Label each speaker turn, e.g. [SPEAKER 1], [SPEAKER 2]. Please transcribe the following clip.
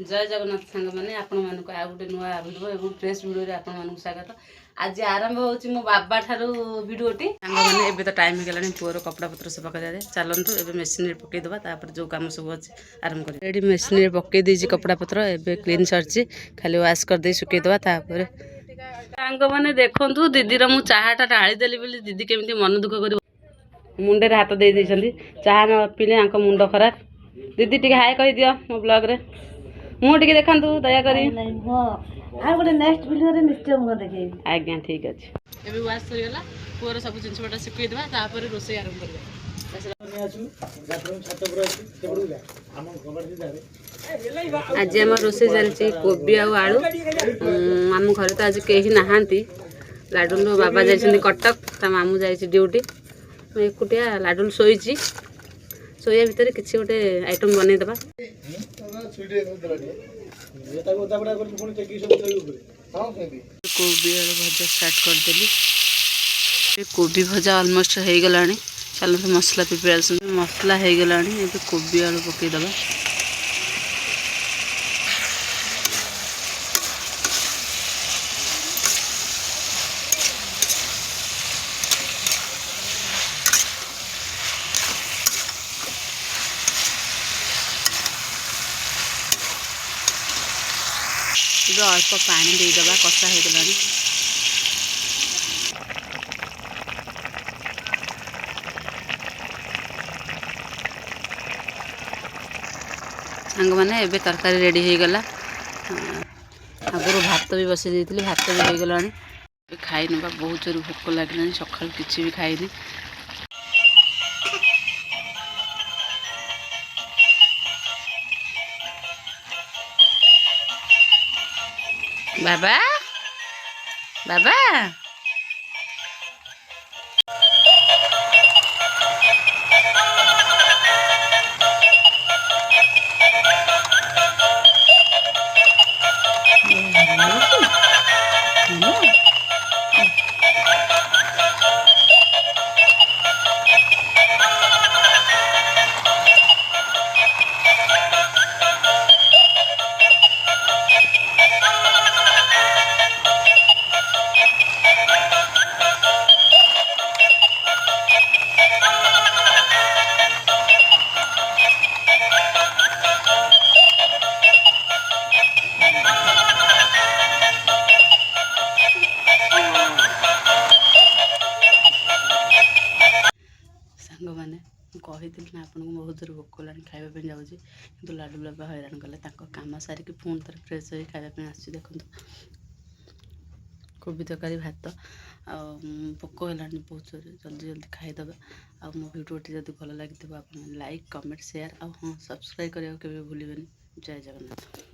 [SPEAKER 1] जय जगन्नाथ सांग मैंने आपण मानक आ गोटे नुआ भिडियो एवं फ्रेश भिडियो आपण मानक स्वागत। आज आरंभ होची मो बाबा ठारू भिडियोटी सांग मैंने एबे तो टाइम गेलानी पुअर कपड़ा पत्र सब पका दे चलंतु एबे मशीन रे पके दबा तापर जो काम सब अछि आरंभ करी रेडी मशीन रे पके देजी कपड़ा पत्र एबे क्लीन सरची खाली वाश कर दे सुके दबा तापर सांग मैंने देखंतु दीदी रो मु चाहाटा ढाली देली बोली दीदी केमिति मन दुख करी मुंडे रे हाथ दे दैछंती चाहा न पीले आंक मुंड खराब। दीदी टिके हाय कहि दियो मो ब्लॉग रे मु टिके देखंतु दया करी
[SPEAKER 2] हां आ गोटे नेक्स्ट वीडियो रे निश्चय मु देखै
[SPEAKER 1] आज्ञा ठीक अछि। एबे वाश सरी गेला पुअर सब जिंस बटा सिकई देबा तापर रोसई आरंभ करबा आज हम रोसई चलची कोबी आ आलू मामू घर तो आज केही नहांती लाडुल बाबा जाइछन्ती कटक ता मामू जाइछि ड्यूटी मैं एकुटिया लाडुल सोईची सोया भितर किसी गोटे आइटम बनै देबा कोबी आलू भजा स्टार्ट कर देली कोबी भजा ऑलमोस्ट हो गलानी चलो मसला प्रिपरेशन मसला हो गलानी ए कोबी आलू पकई देबा अल्प पानी देदेबा कषा हो गलानी सांग मैंने एबे तरकारी रेडी हो गला आगुरी भात भी बसई देती भात भी हो गलानी खाई नवा बहुत जोर भोक लगे सका किसी भी खाईनी बाबा बाबा मैंने कही ना आपको बहुत जोर भोक लानी खावाई जाऊँगी कि लाडू बाबा हैरान कले कम सारिकी पुणी थोड़े फ्रेश हो खावाई आसू देखो कोबी तरकारी भात भोक है बहुत जोर जल्दी जल्दी खाईदे आ मो भिडियोटी जब भल लगी आप लाइक कमेंट शेयर हाँ सब्सक्राइब करने के भूलें। जय जगन्नाथ।